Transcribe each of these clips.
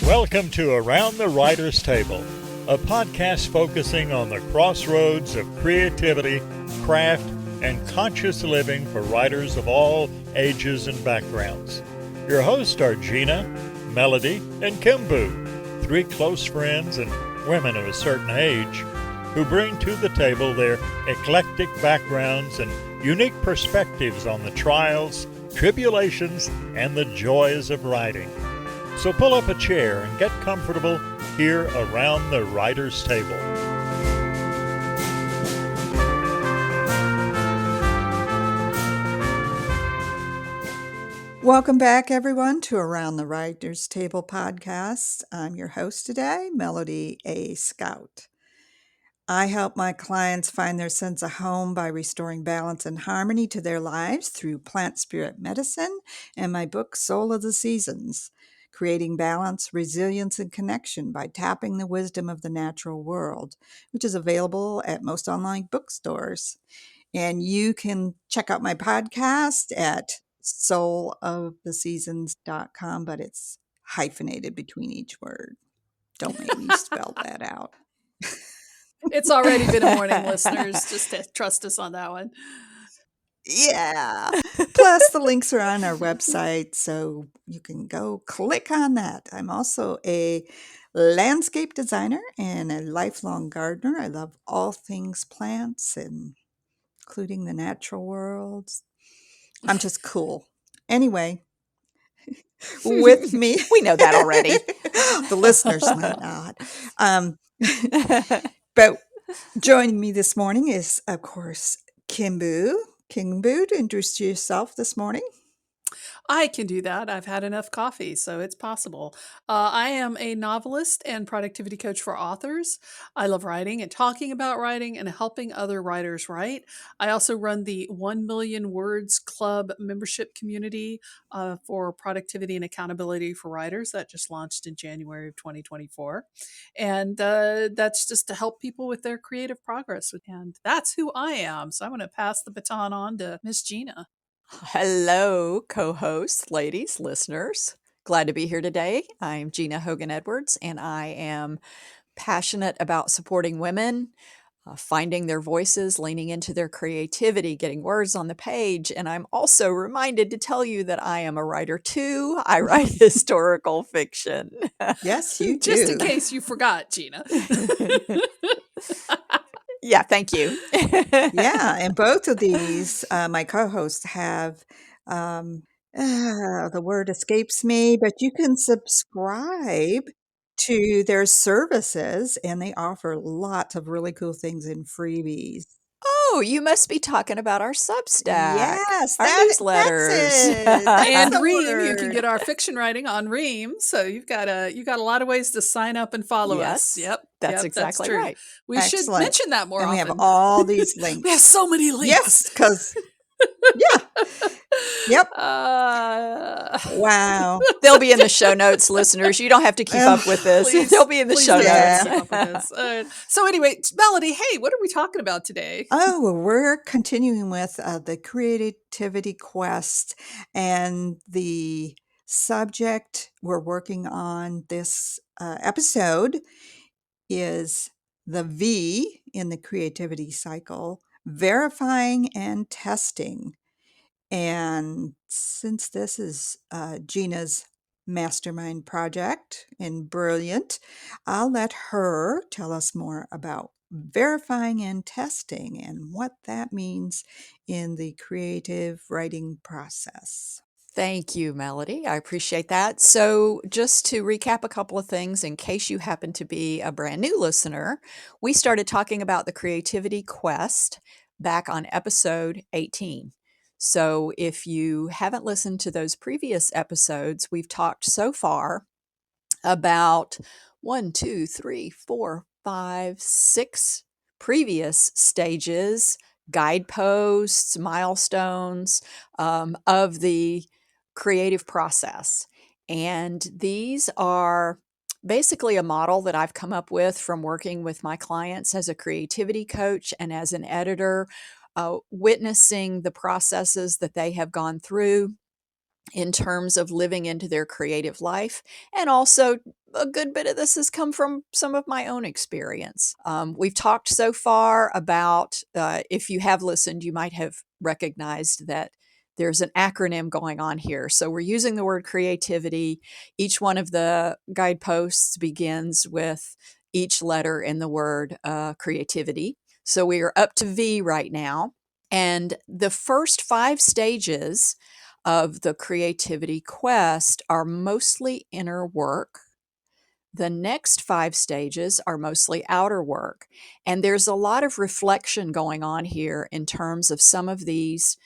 Welcome to Around the Writer's Table, a podcast focusing on the crossroads of creativity, craft, and conscious living for writers of all ages and backgrounds. Your hosts are Gina, Melody, and Kimbu, three close friends and women of a certain age who bring to the table their eclectic backgrounds and unique perspectives on the trials, tribulations, and the joys of writing. So pull up a chair and get comfortable here around the writer's table. Welcome back, everyone, to Around the Writer's Table podcast. I'm your host today, Melody A. Scout. I help my clients find their sense of home by restoring balance and harmony to their lives through plant spirit medicine and my book, Soul of the Seasons, creating balance, resilience, and connection by tapping the wisdom of the natural world, which is available at most online bookstores. And you can check out my podcast at souloftheseasons.com, but it's hyphenated between each word. Don't make me spell that out. It's already been a morning, listeners. Just trust us on that one. Yeah. Plus, the links are on our website, so you can go click on that. I'm also a landscape designer and a lifelong gardener. I love all things plants, and including the natural world. I'm just cool. Anyway, with me. We know that already. The listeners might not. But joining me this morning is, of course, Kimbu. Kimbu, introduce yourself this morning. I can do that. I've had enough coffee, so it's possible. I am a novelist and productivity coach for authors. I love writing and talking about writing and helping other writers write. I also run the 1 Million Words Club membership community for productivity and accountability for writers that just launched in January of 2024. And that's just to help people with their creative progress. And that's who I am. So I'm going to pass the baton on to Miss Gina. Hello, co-hosts, ladies, listeners. Glad to be here today. I'm Gina Hogan Edwards, and I am passionate about supporting women, finding their voices, leaning into their creativity, getting words on the page. And I'm also reminded to tell you that I am a writer too. I write historical fiction. Yes, you do. Just in case you forgot, Gina. Yeah, thank you. Yeah, and both of these, my co-hosts have, the word escapes me, but you can subscribe to their services, and they offer lots of really cool things and freebies. Oh, you must be talking about our Substack. Yes, our newsletters. That's it. That's And the Ream, you word. can get our fiction writing on Ream. So you've got a lot of ways to sign up and follow us. Yep, that's exactly true. right. We Excellent. should mention that more and often. we have all these links. We have so many links. Yes, because Yep. Wow. They'll be in the show notes, listeners. You don't have to keep up with this. They'll be in the show Yeah. notes. Keep up with this. So anyway, Melody, hey, what are we talking about today? Oh, well, we're continuing with the creativity quest, and the subject we're working on this episode is the V in the creativity cycle, verifying and testing. And since this is Gina's mastermind project and brilliant, I'll let her tell us more about verifying and testing and what that means in the creative writing process. Thank you, Melody. I appreciate that. So, just to recap a couple of things in case you happen to be a brand new listener, we started talking about the creativity quest back on episode 18. So, if you haven't listened to those previous episodes, we've talked so far about 6 previous stages, guideposts, milestones of the creative process. And these are basically a model that I've come up with from working with my clients as a creativity coach and as an editor, witnessing the processes that they have gone through in terms of living into their creative life, and also a good bit of this has come from some of my own experience. We've talked so far about, if you have listened, you might have recognized that there's an acronym going on here. So we're using the word creativity. Each one of the guideposts begins with each letter in the word creativity. So we are up to V right now. And the first 5 stages of the creativity quest are mostly inner work. The next 5 stages are mostly outer work. And there's a lot of reflection going on here in terms of some of these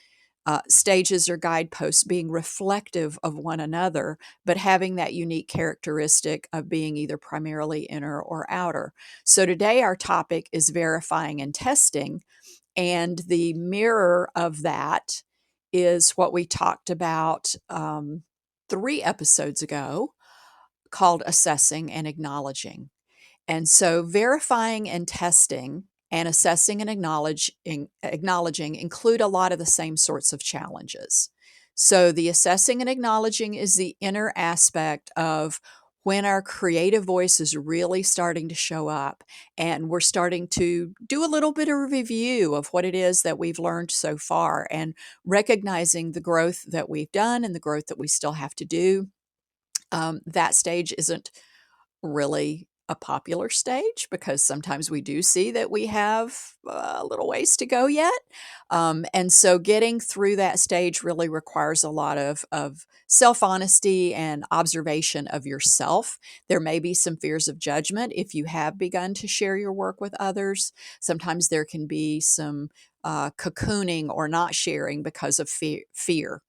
stages or guideposts being reflective of one another, but having that unique characteristic of being either primarily inner or outer. So today, our topic is verifying and testing. And the mirror of that is what we talked about 3 episodes ago, called assessing and acknowledging. And so verifying and testing and assessing and acknowledging include a lot of the same sorts of challenges. So the assessing and acknowledging is the inner aspect of when our creative voice is really starting to show up and we're starting to do a little bit of a review of what it is that we've learned so far and recognizing the growth that we've done and the growth that we still have to do. That stage isn't really a popular stage because sometimes we do see that we have a little ways to go yet. And so getting through that stage really requires a lot of self honesty and observation of yourself. There may be some fears of judgment if you have begun to share your work with others. Sometimes there can be some cocooning or not sharing because of fear.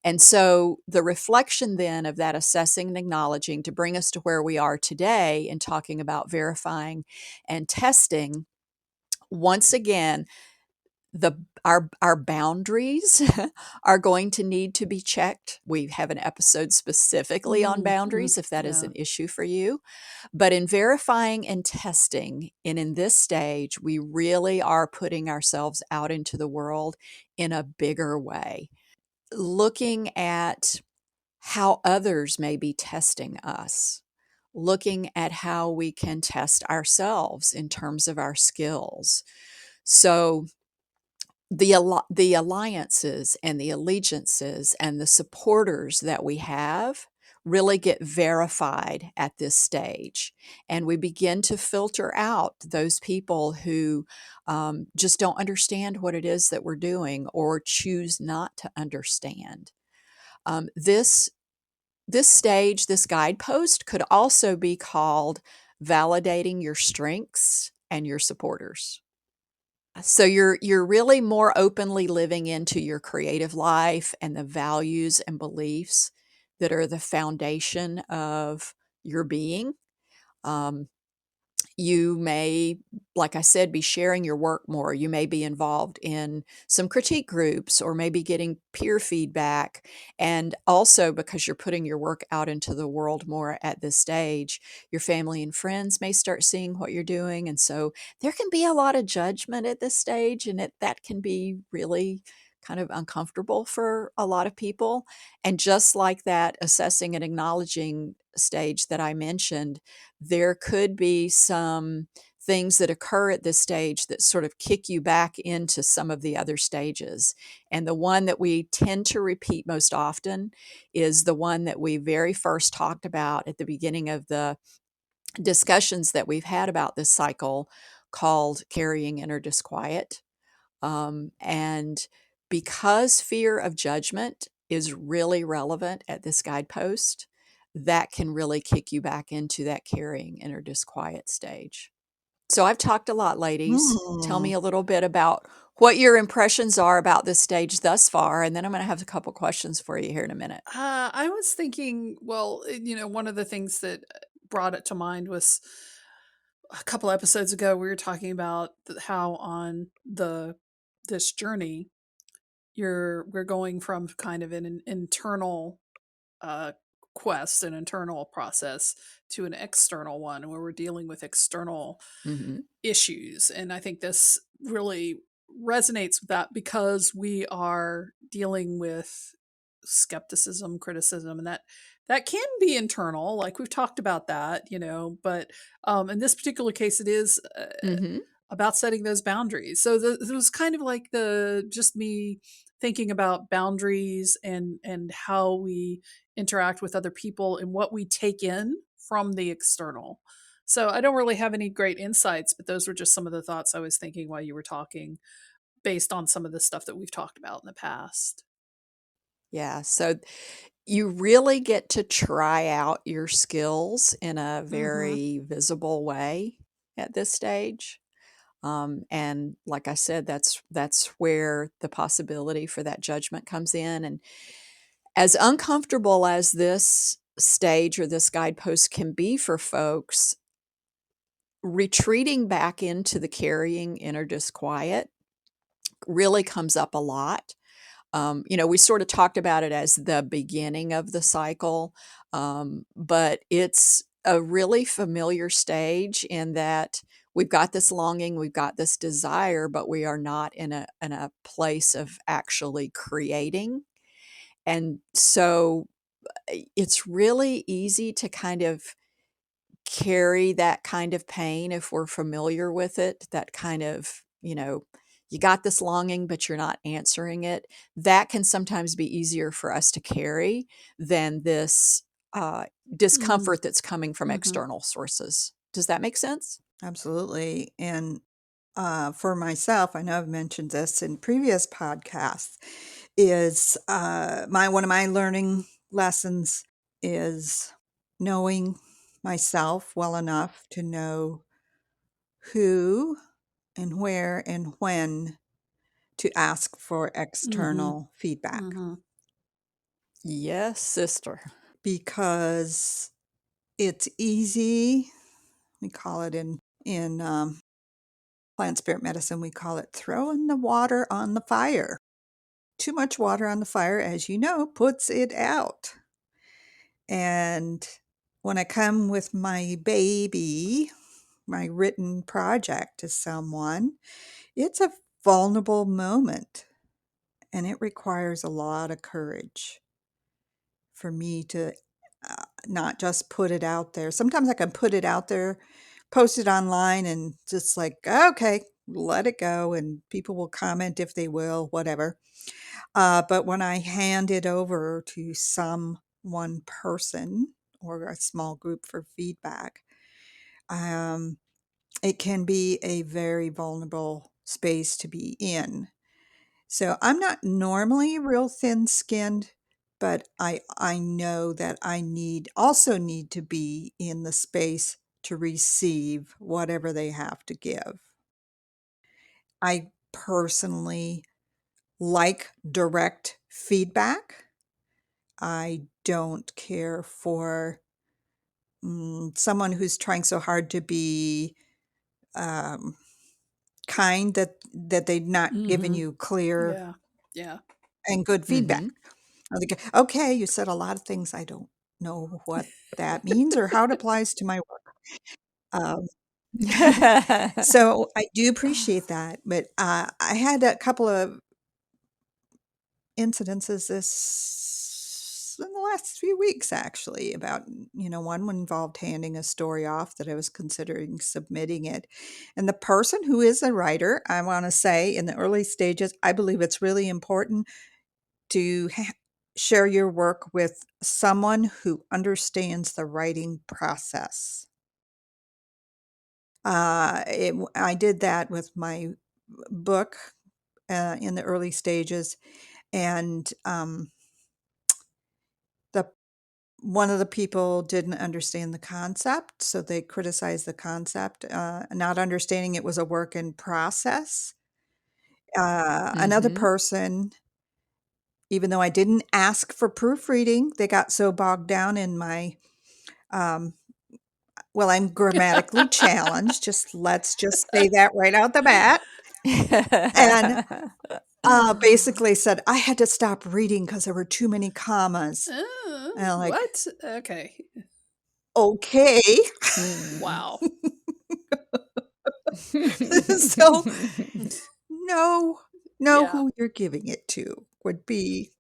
And so the reflection then of that assessing and acknowledging to bring us to where we are today in talking about verifying and testing, once again, our boundaries are going to need to be checked. We have an episode specifically on boundaries if that is Yeah. an issue for you. But in verifying and testing, and in this stage, we really are putting ourselves out into the world in a bigger way, looking at how others may be testing us, looking at how we can test ourselves in terms of our skills. So the alliances and the allegiances and the supporters that we have really get verified at this stage. And we begin to filter out those people who just don't understand what it is that we're doing or choose not to understand. This stage, this guidepost could also be called validating your strengths and your supporters. So you're really more openly living into your creative life and the values and beliefs that are the foundation of your being. Um, you may, like I said, be sharing your work more. You may be involved in some critique groups or maybe getting peer feedback. And also, because you're putting your work out into the world more at this stage, your family and friends may start seeing what you're doing. And so there can be a lot of judgment at this stage, and that can be really kind of uncomfortable for a lot of people. And just like that assessing and acknowledging stage that I mentioned, there could be some things that occur at this stage that sort of kick you back into some of the other stages. And the one that we tend to repeat most often is the one that we very first talked about at the beginning of the discussions that we've had about this cycle, called carrying inner disquiet. And because fear of judgment is really relevant at this guidepost, that can really kick you back into that carrying inner disquiet stage. So I've talked a lot, ladies. Tell Hmm. me a little bit about what your impressions are about this stage thus far, and then I'm going to have a couple questions for you here in a minute. I was thinking, well, one of the things that brought it to mind was a couple episodes ago we were talking about how on this journey we're going from kind of an internal uh, quest, an internal process, to an external one where we're dealing with external Hmm. issues. And I think this really resonates with that because we are dealing with skepticism, criticism, and that that can be internal, like we've talked about that, but in this particular case, it is Mm-hmm. about setting those boundaries. So it was kind of like just me thinking about boundaries and how we interact with other people and what we take in from the external. So I don't really have any great insights, but those were just some of the thoughts I was thinking while you were talking, based on some of the stuff that we've talked about in the past. Yeah. So you really get to try out your skills in a Mm-hmm. very visible way at this stage. And like I said, that's where the possibility for that judgment comes in. And as uncomfortable as this stage or this guidepost can be for folks, retreating back into the carrying inner disquiet really comes up a lot. We sort of talked about it as the beginning of the cycle, but it's a really familiar stage in that we've got this longing, we've got this desire, but we are not in a place of actually creating. And so it's really easy to kind of carry that kind of pain if we're familiar with it, that kind of, you got this longing, but you're not answering it. That can sometimes be easier for us to carry than this Mm-hmm. discomfort that's coming from Mm-hmm. external sources. Does that make sense? Absolutely. And for myself, I know I've mentioned this in previous podcasts, is my one of my learning lessons is knowing myself well enough to know who and where and when to ask for Mm-hmm. external feedback. Mm-hmm. Yes, sister. Because it's easy. We call it in plant spirit medicine, we call it throwing the water on the fire. Too much water on the fire, as you know, puts it out. And when I come with my baby, my written project to someone, it's a vulnerable moment and it requires a lot of courage for me to not just put it out there. Sometimes I can put it out there, post it online, and just like, okay, let it go, and people will comment if they will, whatever. But when I hand it over to some one person or a small group for feedback, um, it can be a very vulnerable space to be in. So I'm not normally real thin-skinned, but I know that I need to be in the space to receive whatever they have to give. I personally like direct feedback. I don't care for someone who's trying so hard to be um, kind that they've not given Mm-hmm. you clear Yeah. Yeah. and good feedback. Mm-hmm. Like, okay, you said a lot of things I don't know what that means or how it applies to my work. Um, so I do appreciate that, but I had a couple of incidences this in the last few weeks actually about one involved handing a story off that I was considering submitting it, and the person who is a writer, I want to say, in the early stages, I believe it's really important to share your work with someone who understands the writing process. I did that with my book in the early stages, and the one of the people didn't understand the concept, so they criticized the concept, not understanding it was a work in process. Another Mm-hmm. person, even though I didn't ask for proofreading, they got so bogged down in my um, well, I'm grammatically challenged. Let's just say that right out the bat. And basically said I had to stop reading because there were too many commas. And I'm like, What? Okay. okay. Mm. Wow. So know Yeah. who you're giving it to would be.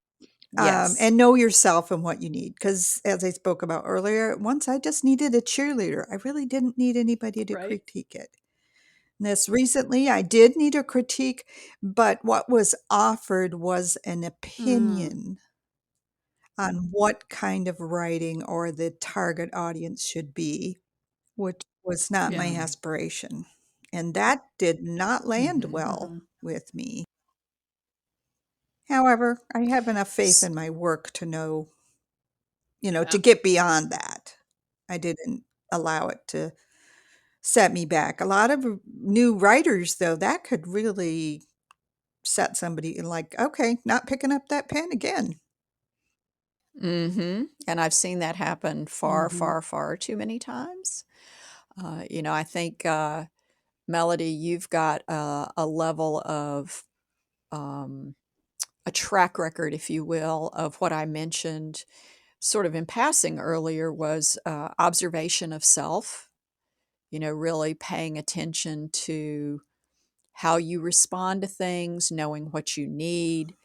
Yes. And know yourself and what you need. Because as I spoke about earlier, once I just needed a cheerleader. I really didn't need anybody to Right. critique it. This recently, I did need a critique, but what was offered was an Mm, opinion on what kind of writing or the target audience should be, which was not my yeah. Mm. aspiration. And that did not land Mhm. well Hmm. with me. However, I have enough faith S in my work to know, to Yeah. get beyond that. I didn't allow it to set me back. A lot of new writers, though, that could really set somebody like, okay, not picking up that pen again. Mhm, and I've seen that happen far, Hmm. far, far too many times. I think, Melody, you've got a level of, um, a track record, if you will, of what I mentioned sort of in passing earlier was, observation of self, really paying attention to how you respond to things, knowing what you need,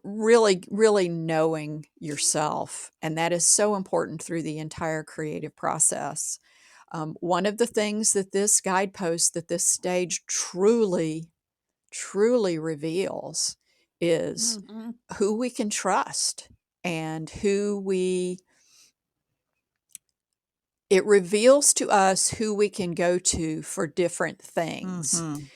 really, really knowing yourself. And that is so important through the entire creative process. One of the things that this guidepost, that this stage truly, truly reveals is Hmm. who we can trust and it reveals to us who we can go to for different things. Mhm.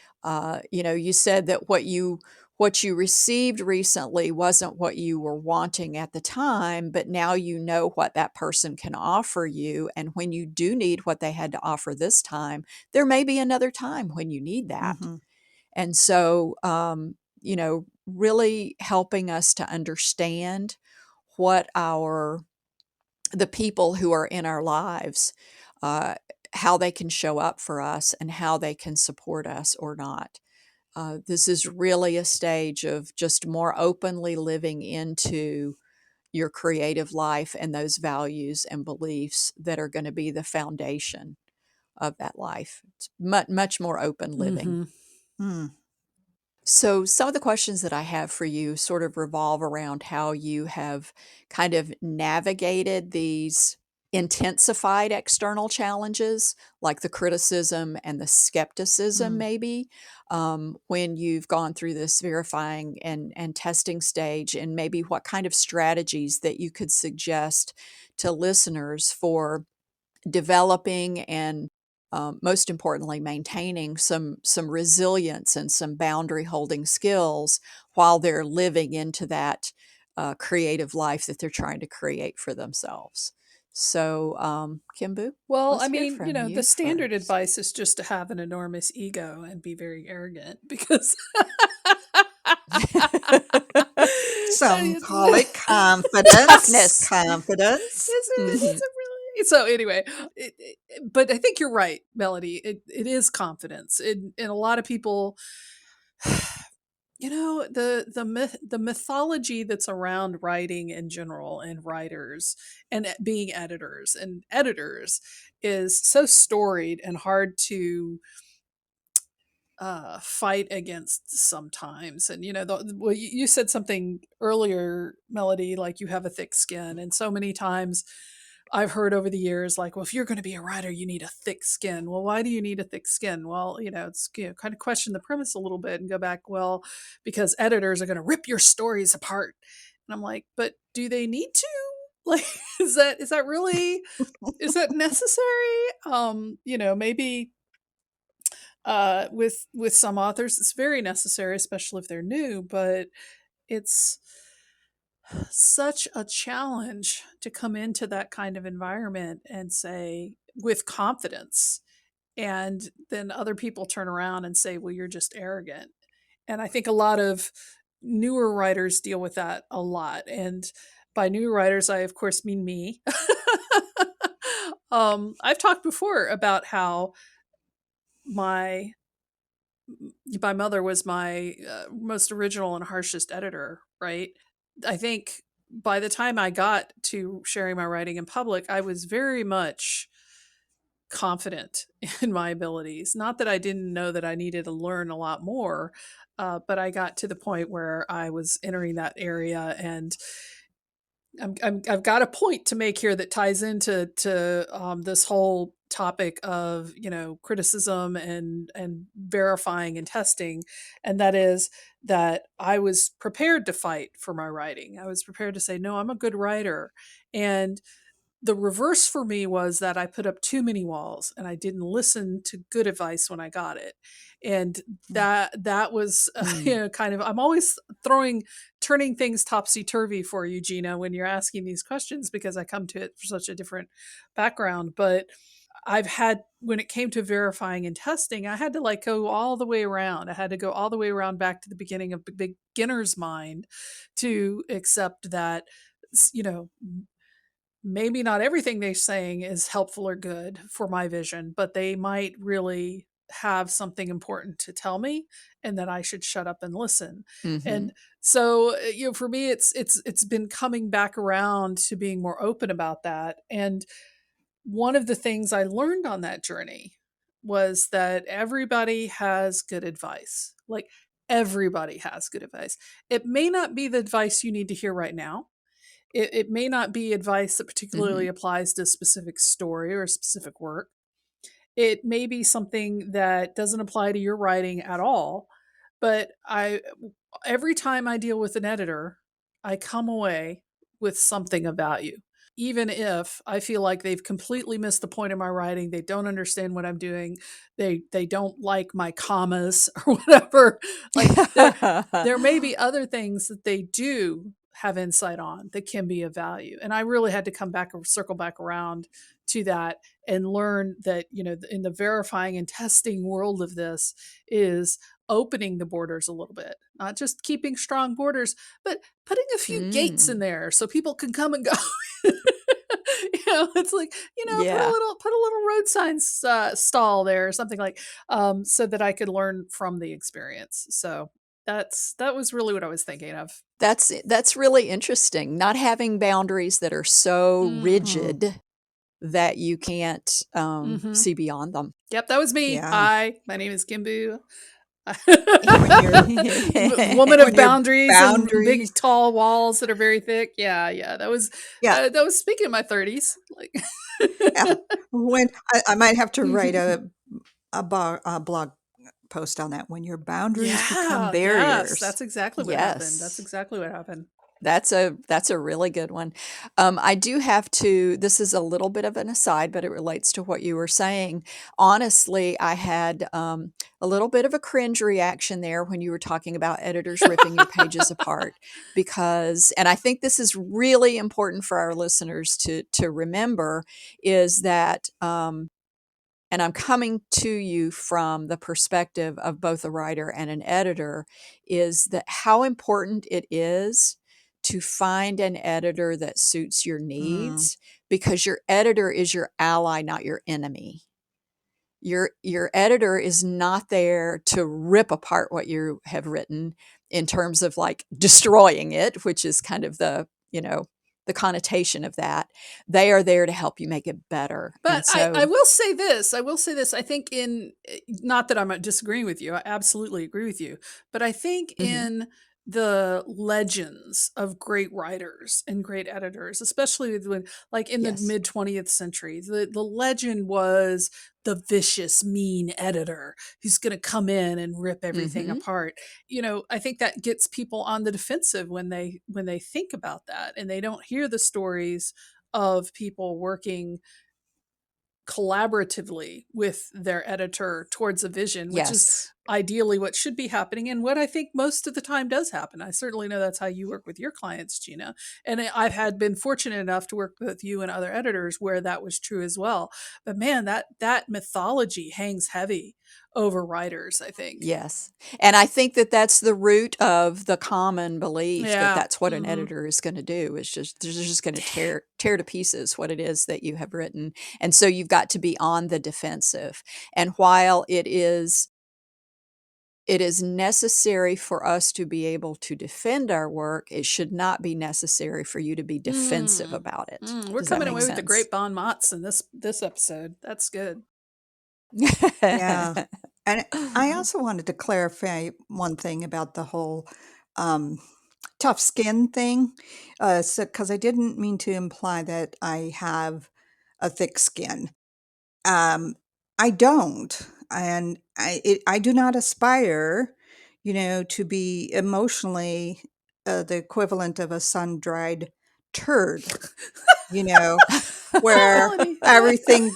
You said that what you received recently wasn't what you were wanting at the time, but now you know what that person can offer you. And when you do need what they had to offer this time, there may be another time when you need that. Mhm. And so, really helping us to understand what the people who are in our lives, uh, how they can show up for us and how they can support us or not. This is really a stage of just more openly living into your creative life and those values and beliefs that are going to be the foundation of that life. It's much, much more open living. Hmm. Mm. So, some of the questions that I have for you sort of revolve around how you have kind of navigated these intensified external challenges, like the criticism and the skepticism, Mm. maybe, when you've gone through this verifying and testing stage, and maybe what kind of strategies that you could suggest to listeners for developing and most importantly maintaining some resilience and some boundary holding skills while they're living into that creative life that they're trying to create for themselves. So, Kimbu, Well, let's I hear mean, from the you standard first. advice is just to have an enormous ego and be very arrogant because Some call it's, it confidence. Toughness. Confidence. is Hmm. it really? So anyway, but I think you're right, Melody. It is confidence, and a lot of people, the mythology that's around writing in general and writers and being editors is so storied and hard to fight against sometimes. And well, you said something earlier, Melody, like you have a thick skin, and so many times I've heard over the years, like, well, if you're going to be a writer, you need a thick skin. Well, why do you need a thick skin? Well, it's kind of question the premise a little bit and go back, well, because editors are going to rip your stories apart. And I'm like, but do they need to? Like, is that really, is that necessary? Maybe with some authors it's very necessary, especially if they're new, but it's such a challenge to come into that kind of environment and say with confidence, and then other people turn around and say, well, you're just arrogant. And I think a lot of newer writers deal with that a lot. And by new writers, I of course mean me. I've talked before about how my my mother was my most original and harshest editor, right? I think by the time I got to sharing my writing in public, I was very much confident in my abilities. Not that I didn't know that I needed to learn a lot more, but I got to the point where I was entering that area, and I've got a point to make here that ties into this whole topic of criticism and verifying and testing, and that is that I was prepared to fight for my writing. I was prepared to say, no, I'm a good writer. And the reverse for me was that I put up too many walls and I didn't listen to good advice when I got it. And Mm. that was Mm. kind of, I'm always turning things topsy turvy for you, Gina, when you're asking these questions, because I come to it for such a different background. But I've had, when it came to verifying and testing, I had to like go all the way around. I had to go all the way around back to the beginning of the beginner's mind to accept that, you know, maybe not everything they're saying is helpful or good for my vision, but they might really have something important to tell me, and that I should shut up and listen. Mm-hmm. And so, for me, it's been coming back around to being more open about that. And one of the things I learned on that journey was that everybody has good advice. Like, everybody has good advice. It may not be the advice you need to hear right now. It may not be advice that Mm-hmm. particularly applies to a specific story or a specific work. It may be something that doesn't apply to your writing at all. But every time I deal with an editor, I come away with something of value. Even if I feel like they've completely missed the point of my writing, they don't understand what I'm doing, they don't like my commas or whatever. Like, there may be other things that they do have insight on that can be of value. And I really had to come back or circle back around to that and learn that, in the verifying and testing world of this, is opening the borders a little bit, not just keeping strong borders, but putting a few gates in Mm. there so people can come and go. It's like, Yeah. put a little road sign stall there or something, like, so that I could learn from the experience. So that was really what I was thinking of. That's really interesting. Not having boundaries that are so Mm. Mm. rigid that you can't Hmm. see beyond them. Yep, that was me. Yeah. Hi, my name is Kimbu. When you're Woman of when your boundaries and boundaries, big tall walls that are very thick. Yeah, yeah. yeah, That was speaking of my 30s. Like, yeah. When I might have to write a blog post on that. When your boundaries become yeah, yes, barriers. that's exactly what happened. That's Yes. exactly what happened. That's a really good one. I do have to. This is a little bit of an aside, but it relates to what you were saying. Honestly, I had a little bit of a cringe reaction there when you were talking about editors ripping your pages apart, because, and I think this is really important for our listeners to remember, is that. And I'm coming to you from the perspective of both a writer and an editor, is that how important it is to find an editor that suits your Mm. needs, because your editor is your ally, not your enemy. Your editor is not there to rip apart what you have written in terms of like destroying it, which is kind of the connotation of that. They are there to help you make it better. But And I so, will say this. I will say this. I think not that I'm disagreeing with you. I absolutely agree with you. But I think mhm, in the legends of great writers and great editors, especially when, like, in the yes. mid 20th century, the legend was the vicious, mean editor who's going to come in and rip everything Mhm. apart. I think that gets people on the defensive when they think about that, and they don't hear the stories of people working collaboratively with their editor towards a vision, which is Yes. ideally what should be happening, and what I think most of the time does happen. I certainly know that's how you work with your clients, Gina. And I've had been fortunate enough to work with you and other editors where that was true as well. But man, that mythology hangs heavy over writers, I think. Yes. And I think that that's the root of the common belief that Yeah. that's what an Hmm. editor is gonna do, is just they're just gonna tear to pieces what it is that you have written. And so you've got to be on the defensive. And while it is it is necessary for us to be able to defend our work. It should not be necessary for you to be defensive about it. We're Does that coming make away with the sense? great bon mots in this episode. That's good. Yeah. And I also wanted to clarify one thing about the whole um, tough skin thing. Because I didn't mean to imply that I have a thick skin. I don't. And I do not aspire, to be emotionally the equivalent of a sun dried turd, you know, Oh, where Melanie. everything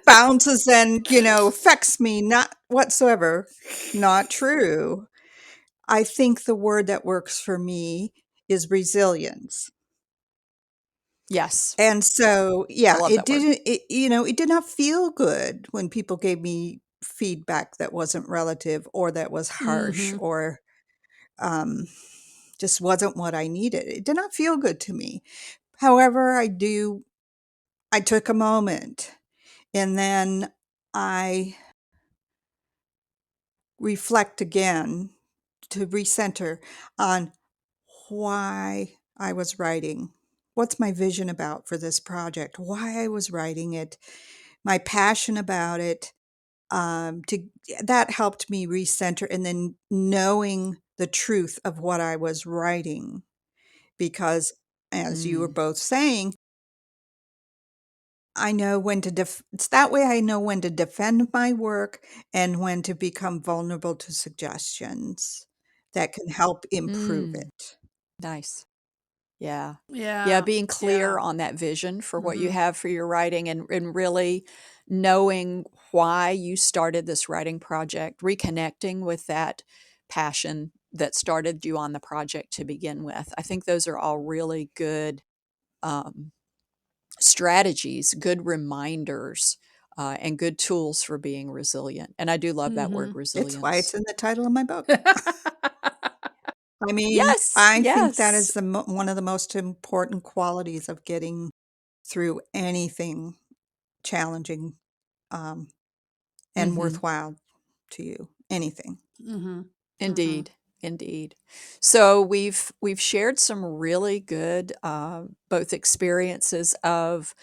bounces and, affects me, not whatsoever. Not true. I think the word that works for me is resilience. Yes, And so, I yeah, love that word. it did not feel good when people gave me feedback that wasn't relative or that was harsh Mm-hmm. or um, just wasn't what I needed. It did not feel good to me. However, I took a moment and then I reflect again to recenter on why I was writing. What's my vision about for this project? Why I was writing it, my passion about it. To that helped me recenter, and then knowing the truth of what I was writing, because as you were Mm, both saying, I know when to it's that way I know when to defend my work and when to become vulnerable to suggestions that can help improve mm, it. nice. Yeah. Yeah, Yeah. being clear Yeah. on that vision for what you Mm-hmm. have for your writing, and really knowing why you started this writing project, reconnecting with that passion that started you on the project to begin with. I think those are all really good um, strategies, good reminders, and good tools for being resilient. And I do love that word Mm-hmm. It's why it's resilience. in the title of my book. I mean, Yes, I think that is yes. one of the most important qualities of getting through anything challenging, um, and Hmm. worthwhile to you. Anything. Mm-hmm. Mm-hmm. Indeed, indeed. So we've shared some really good both experiences of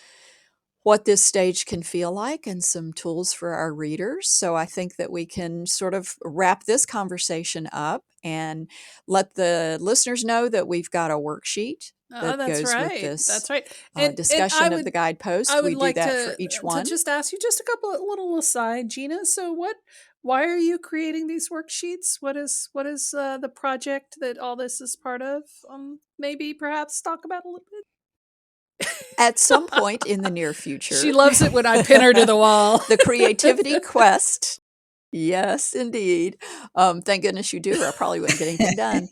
what this stage can feel like and some tools for our readers. So I think that we can sort of wrap this conversation up and let the listeners know that we've got a worksheet Oh, that that's goes with right. this That's right. And discussion of the I guidepost. would We do like that for each to one. just ask you just a couple of little aside, Gina. So why are you creating these worksheets? What is the project that all this is part of? Maybe perhaps talk about a little At some bit. point in the near She future, loves it when I pin her to the wall. the creativity quest. Yes, indeed. Thank goodness you do, or I probably wouldn't get anything done.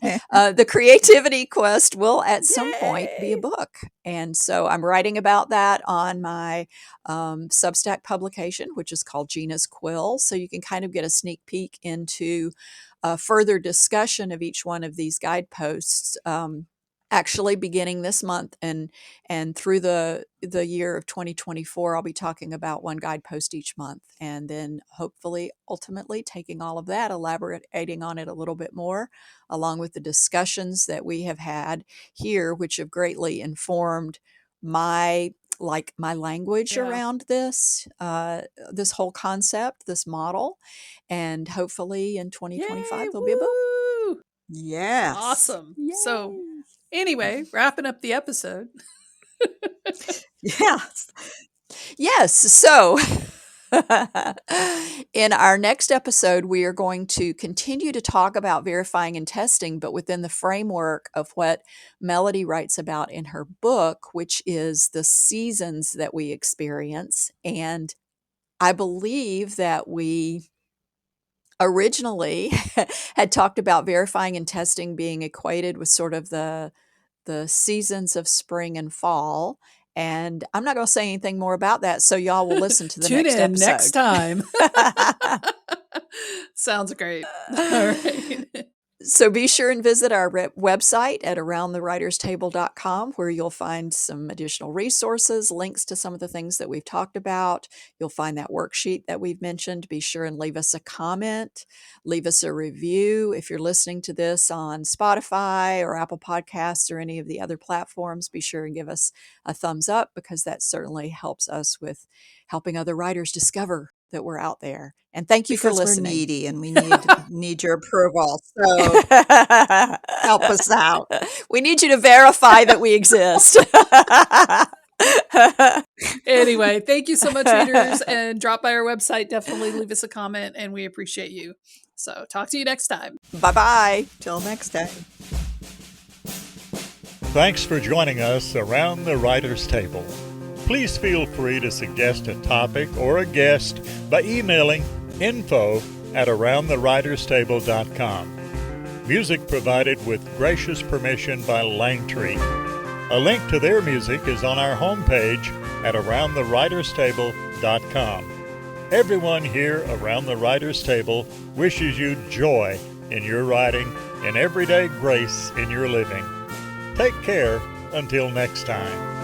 The Creativity Quest will at some point be a Yay! book. And so I'm writing about that on my Substack publication, which is called Gina's Quill. So you can kind of get a sneak peek into further discussion of each one of these guideposts. Actually beginning this month and through the year of 2024, I'll be talking about one guidepost each month, and then hopefully ultimately taking all of that, elaborating on it a little bit more, along with the discussions that we have had here, which have greatly informed my language Yeah. around this whole concept, this model. And hopefully in Yay! 2025 there'll be a book. Woo! Yes. Awesome. So Yay. anyway, wrapping up the episode. Yes. Yes. So, in our next episode, we are going to continue to talk about verifying and testing, but within the framework of what Melody writes about in her book, which is the seasons that we experience. And I believe that we originally had talked about verifying and testing being equated with sort of the seasons of spring and fall. And I'm not going to say anything more about that. So, y'all will listen to the Tune next in next episode. time. Sounds great. All right. So be sure and visit our website at aroundthewriterstable.com, where you'll find some additional resources, links to some of the things that we've talked about. You'll find that worksheet that we've mentioned. Be sure and leave us a comment, leave us a review. If you're listening to this on Spotify or Apple Podcasts or any of the other platforms, be sure and give us a thumbs up, because that certainly helps us with helping other writers discover that we're out there. And thank you for Because we're listening. needy and we need your approval. So help us out. We need you to verify that we exist. Anyway, thank you so much, readers, and drop by our website. Definitely leave us a comment, and we appreciate you. So talk to you next time. Bye-bye. Till next time. Thanks for joining us around the writer's table. Please feel free to suggest a topic or a guest by emailing info@aroundthewriterstable.com. Music provided with gracious permission by Langtree. A link to their music is on our homepage at aroundthewriterstable.com. Everyone here around the Writer's Table wishes you joy in your writing and everyday grace in your living. Take care until next time.